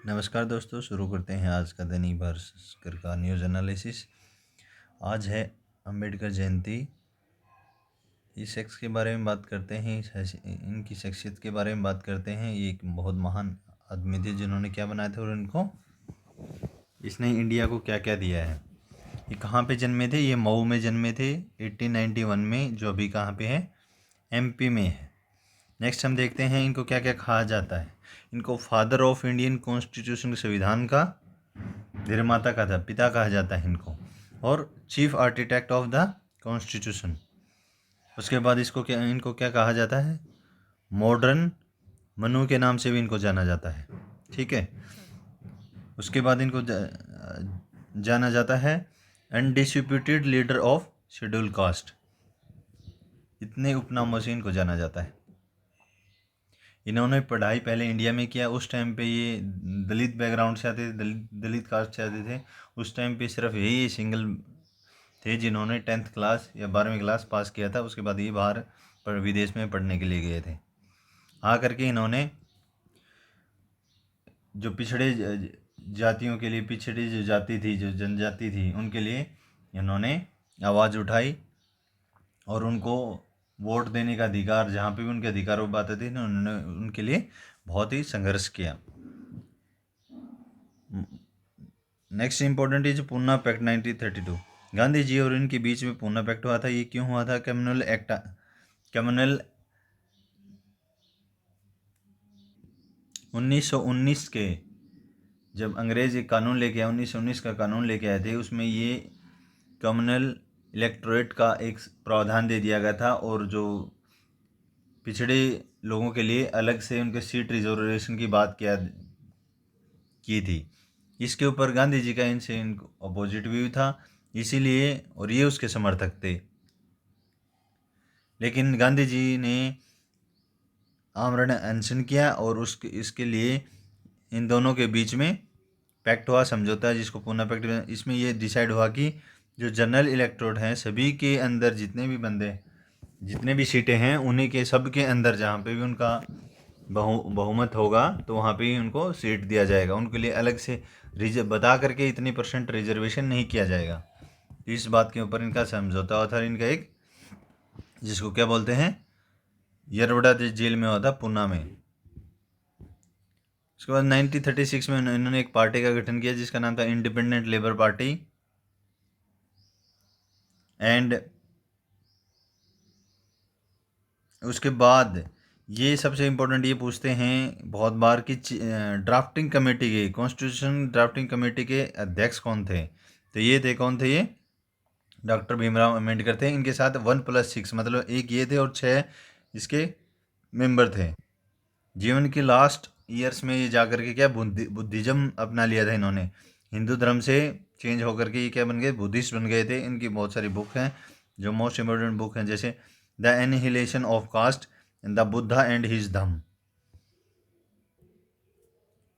नमस्कार दोस्तों, शुरू करते हैं आज का दैनिक भास्कर का न्यूज़ एनालिसिस। आज है अंबेडकर जयंती। इस शख्स के बारे में बात करते हैं, इनकी शख्सियत के बारे में बात करते हैं। ये एक बहुत महान आदमी थे जिन्होंने क्या बनाया था और इसने इंडिया को क्या क्या दिया है। ये कहाँ पे जन्मे थे? ये मऊ में जन्मे थे 1891 में, जो अभी कहाँ पे है? एमपी में है। नेक्स्ट हम देखते हैं इनको क्या क्या कहा जाता है। इनको फादर ऑफ इंडियन कॉन्स्टिट्यूशन, संविधान का निर्माता का था, पिता कहा जाता है इनको, और chief architect of the constitution. उसके बाद इनको क्या कहा जाता है? मॉडर्न मनु के नाम से भी इनको जाना जाता है। ठीक है। उसके बाद इनको जाना जाता है undisputed leader of schedule caste. इतने उपनामों से इनको जाना जाता है। इन्होंने पढ़ाई पहले इंडिया में किया। उस टाइम पे ये दलित बैकग्राउंड से आते थे, दलित कास्ट से आते थे। उस टाइम पे सिर्फ यही सिंगल थे जिन्होंने 10th क्लास या 12वीं क्लास पास किया था। उसके बाद ये बाहर विदेश में पढ़ने के लिए गए थे। आ करके इन्होंने जो पिछड़े जातियों के लिए, पिछड़ी जो जाति थी, जो जनजाति थी, उनके लिए इन्होंने आवाज़ उठाई और उनको वोट देने का अधिकार, जहाँ पे भी उनके अधिकारों की बात आती थी, उन्होंने उनके लिए बहुत ही संघर्ष किया। Next important is Poona pact 1932। Gandhi ji और इनके बीच में पूना पैक्ट हुआ था। ये क्यों हुआ था? कम्युनल 1919 के, जब अंग्रेज एक कानून लेके आए, 1919 का कानून लेके आए थे, उसमें ये कम्युनल इलेक्टोरेट का एक प्रावधान दे दिया गया था, और जो पिछड़े लोगों के लिए अलग से उनके सीट रिजर्वेशन की बात की थी। इसके ऊपर गांधी जी का इनसे अपोजिट व्यू था, इसीलिए, और ये उसके समर्थक थे। लेकिन गांधी जी ने आमरण अनशन किया और इसके लिए इन दोनों के बीच में पैक्ट हुआ, समझौता, जिसको पूना पैक्ट। इसमें ये डिसाइड हुआ कि जो जनरल इलेक्टोरेट हैं, सभी के अंदर जितने भी सीटें हैं, उन्हीं के सब के अंदर जहाँ पे भी उनका बहुमत होगा, तो वहाँ पे ही उनको सीट दिया जाएगा। उनके लिए अलग से बता करके इतनी % रिजर्वेशन नहीं किया जाएगा। इस बात के ऊपर इनका समझौता हुआ था। इनका एक, जिसको क्या बोलते हैं, यरवड़ा जेल में हुआ था, पूना में। उसके बाद 1936 में इन्होंने एक पार्टी का गठन किया जिसका नाम था इंडिपेंडेंट लेबर पार्टी। एंड उसके बाद ये सबसे इम्पोर्टेंट, ये पूछते हैं बहुत बार कि ड्राफ्टिंग कमेटी के, कॉन्स्टिट्यूशन ड्राफ्टिंग कमेटी के अध्यक्ष कौन थे? तो ये थे, कौन थे ये? डॉक्टर भीमराव अम्बेडकर थे। इनके साथ 1+6, मतलब एक ये थे और 6 इसके मेंबर थे। जीवन की लास्ट ईयर्स में ये जाकर के क्या बुद्धिज्म अपना लिया था इन्होंने। हिंदू धर्म से चेंज होकर के ये क्या बन गए? बुद्धिस्ट बन गए थे। इनकी बहुत सारी बुक हैं, जो मोस्ट इम्पोर्टेंट बुक हैं, जैसे the annihilation of caste, the Buddha and his Dhamma.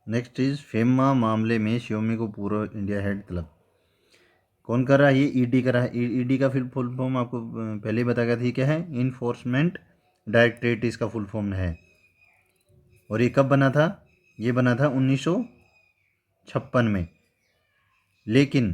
Next is FEMA मामले में शियोमी को पूरा इंडिया हेड तलब। कौन कर रहा है? ये ईडी कर रहा है। ईडी का फुल फॉर्म आपको पहले ही बता गया था, क्या है? इन्फोर्समेंट डायरेक्टरेट इसका फुल फॉर्म है। और ये कब बना था? ये बना था 1956 में। लेकिन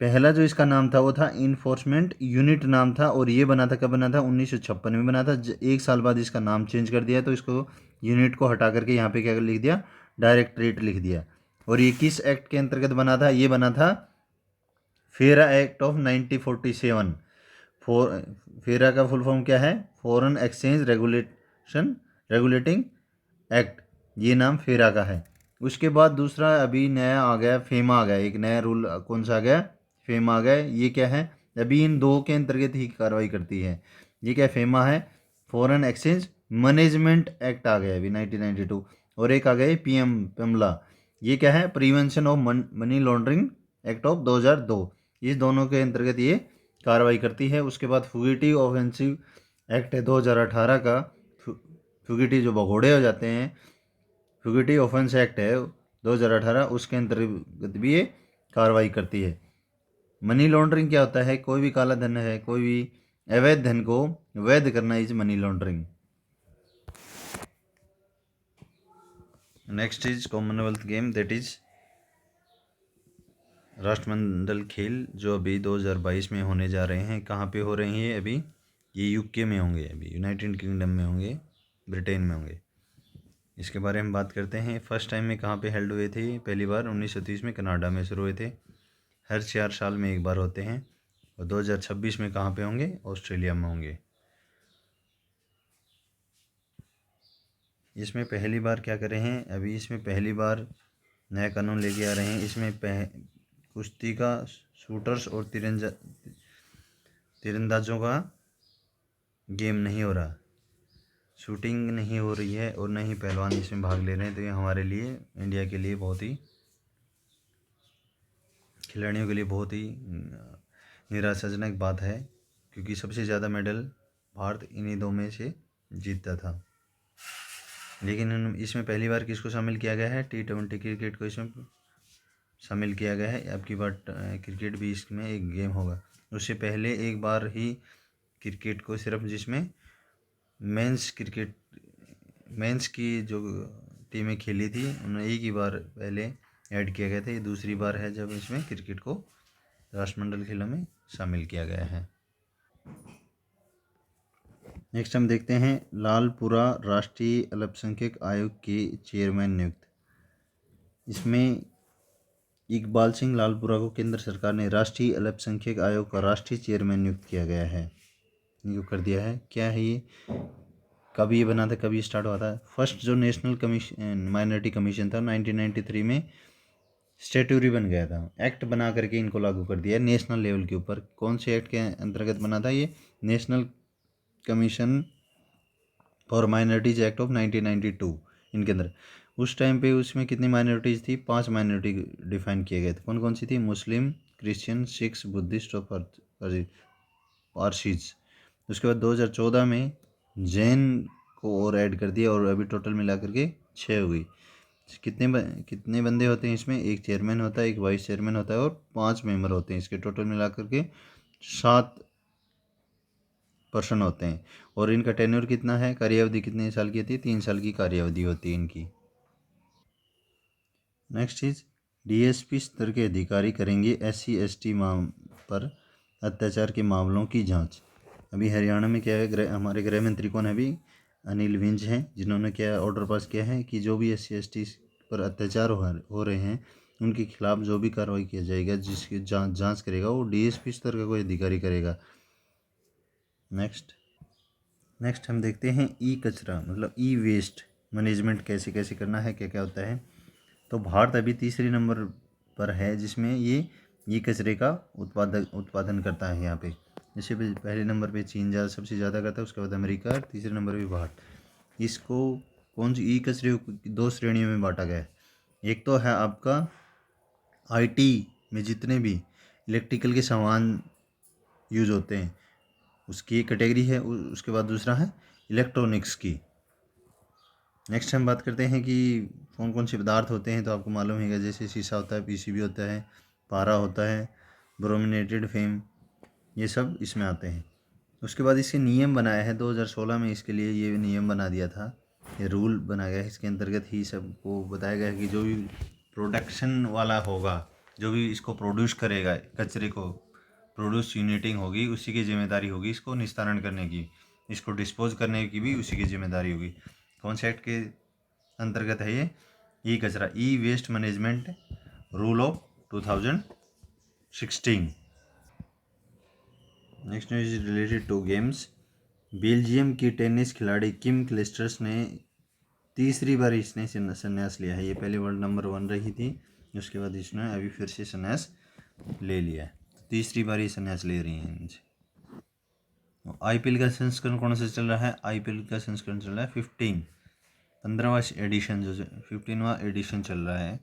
पहला जो इसका नाम था वो था इन्फोर्समेंट यूनिट नाम था, और ये बना था, कब बना था? 1956 में बना था। एक साल बाद इसका नाम चेंज कर दिया, तो इसको यूनिट को हटा करके यहाँ पे क्या लिख दिया? डायरेक्टरेट लिख दिया। और ये किस एक्ट के अंतर्गत बना था? ये बना था फेरा एक्ट ऑफ 1947। फेरा का फुल फॉर्म क्या है? फॉरेन एक्सचेंज रेगुलेटिंग एक्ट, ये नाम फेरा का है। उसके बाद दूसरा अभी नया आ गया, फेमा आ गया। एक नया रूल कौन सा आ गया? फेमा आ गया। ये क्या है? अभी इन दो के अंतर्गत ही कार्रवाई करती है। ये क्या? फेमा है, फॉरेन एक्सचेंज मैनेजमेंट एक्ट आ गया अभी 1992। और एक आ गया पीएम पेमला। ये क्या है? Prevention of money laundering act of 2002। इस दोनों के अंतर्गत ये कार्रवाई करती है। उसके बाद फुगिटिव ऑफेंसिव एक्ट है 2018 का। फुगिटिव जो भगोड़े हो जाते हैं, फुगिटिव ऑफेंस एक्ट है 2018, उसके अंतर्गत भी ये कार्रवाई करती है। मनी लॉन्ड्रिंग क्या होता है? कोई भी काला धन है, कोई भी अवैध धन को वैध करना is money laundering. Next is Commonwealth game, that is राष्ट्रमंडल खेल, जो अभी 2022 में होने जा रहे हैं। कहाँ पे हो रहे हैं अभी? ये यूके में होंगे, अभी यूनाइटेड किंगडम में होंगे, ब्रिटेन में होंगे। इसके बारे में बात करते हैं। फर्स्ट टाइम में कहाँ पे हेल्ड हुए थे? पहली बार 1930 में कनाडा में शुरू हुए थे। हर 4 साल में एक बार होते हैं। और 2026 में कहाँ पे होंगे? ऑस्ट्रेलिया में होंगे। इसमें पहली बार क्या कर रहे हैं अभी? इसमें पहली बार नया कानून लेके आ रहे हैं। इसमें कुश्ती का शूटर्स और तीरंदाजों का गेम नहीं हो रहा, शूटिंग नहीं हो रही है और न ही पहलवान इसमें भाग ले रहे हैं। तो ये हमारे लिए, इंडिया के लिए बहुत ही, खिलाड़ियों के लिए बहुत ही निराशाजनक बात है, क्योंकि सबसे ज़्यादा मेडल भारत इन्हीं दो में से जीतता था। लेकिन इसमें पहली बार किसको शामिल किया गया है? T20 क्रिकेट को इसमें शामिल किया गया है। अब की बार क्रिकेट भी इसमें एक गेम होगा। उससे पहले एक बार ही क्रिकेट को सिर्फ, जिसमें मेंस की जो टीमें खेली थी, उन्हें एक ही बार पहले ऐड किया गया था। ये दूसरी बार है जब इसमें क्रिकेट को राष्ट्रमंडल खेलों में शामिल किया गया है। नेक्स्ट हम देखते हैं लालपुरा राष्ट्रीय अल्पसंख्यक आयोग के चेयरमैन नियुक्त। इसमें इकबाल सिंह लालपुरा को केंद्र सरकार ने राष्ट्रीय अल्पसंख्यक आयोग का राष्ट्रीय चेयरमैन नियुक्त किया गया है, नियुक्त कर दिया है। क्या है ये? कब ये बना था, कभी स्टार्ट हुआ था? फर्स्ट जो नेशनल कमीशन, माइनॉरिटी कमीशन था 1993 में स्टेटूरी बन गया था। एक्ट बना करके इनको लागू कर दिया नेशनल लेवल के ऊपर। कौन से एक्ट के अंतर्गत बना था ये? National commission for minorities act of 1992। इनके अंदर उस टाइम पे उसमें कितनी माइनॉरिटीज़ थी? 5 माइनॉरिटी डिफाइन किए गए थे। कौन कौन सी थी? मुस्लिम, क्रिश्चियन, सिख्स, बुद्धिस्ट और पारसीज। उसके बाद 2014 में जैन को और ऐड कर दिया, और अभी टोटल मिला करके 6 हुई। कितने बंदे होते हैं इसमें? एक चेयरमैन होता है, एक वाइस चेयरमैन होता है और 5 मेंबर होते हैं। इसके टोटल मिला करके 7 पर्सन होते हैं। और इनका टेन्योर कितना है? कार्यावधि कितने साल की होती है? 3 साल की कार्यावधि होती है इनकी। नेक्स्ट इज डीएसपी स्तर के अधिकारी करेंगे SC/ST पर अत्याचार के मामलों की जांच। अभी हरियाणा में क्या है, हमारे गृह मंत्री कौन है अभी? अनिल विज हैं, जिन्होंने क्या ऑर्डर पास किया है कि जो भी SC/ST पर अत्याचार हो रहे हैं, उनके खिलाफ जो भी कार्रवाई किया जाएगा, जिसकी जांच करेगा, वो DSP स्तर का कोई अधिकारी करेगा। नेक्स्ट हम देखते हैं ई कचरा, मतलब ई वेस्ट मैनेजमेंट कैसे कैसे करना है, क्या क्या होता है। तो भारत अभी तीसरे नंबर पर है, जिसमें ये ई कचरे का उत्पादन करता है यहाँ पे। जैसे पहले नंबर पे चीन सबसे ज़्यादा करता है, उसके बाद अमेरिका, तीसरे नंबर पे भारत। इसको कौन सी ई कचरे को 2 श्रेणियों में बांटा गया है। एक तो है आपका IT में जितने भी इलेक्ट्रिकल के सामान यूज होते हैं, उसकी एक कैटेगरी है। उसके बाद दूसरा है इलेक्ट्रॉनिक्स की। नेक्स्ट हम बात करते हैं कि कौन कौन से पदार्थ होते हैं। तो आपको मालूम है, जैसे शीशा होता है, PCB होता है, पारा होता है, ब्रोमिनेटेड फेम, ये सब इसमें आते हैं। उसके बाद इसके नियम बनाया है 2016 में, इसके लिए ये नियम बना दिया था, ये रूल बना गया है। इसके अंतर्गत ही सबको बताया गया है कि जो भी प्रोडक्शन वाला होगा, जो भी इसको प्रोड्यूस करेगा, कचरे को प्रोड्यूस यूनिटिंग होगी, उसी की जिम्मेदारी होगी इसको निस्तारण करने की, इसको डिस्पोज करने की भी उसी की जिम्मेदारी होगी। कौन से एक्ट के अंतर्गत है ये? ई कचरा, e waste management rule of 2016। Next news is related to games. Belgium की टेनिस खिलाड़ी किम क्लिस्टर्स ने तीसरी बार इसने संन्यास लिया है। ये पहले वर्ल्ड नंबर 1 रही थी, उसके बाद इसने अभी फिर से संन्यास ले लिया है। तीसरी बार ये संन्यास ले रही हैं इनसे। IPL का संस्करण कौन सा चल रहा है? IPL का संस्करण चल रहा है 15वां एडिशन, जो 15वां एडिशन चल रहा है।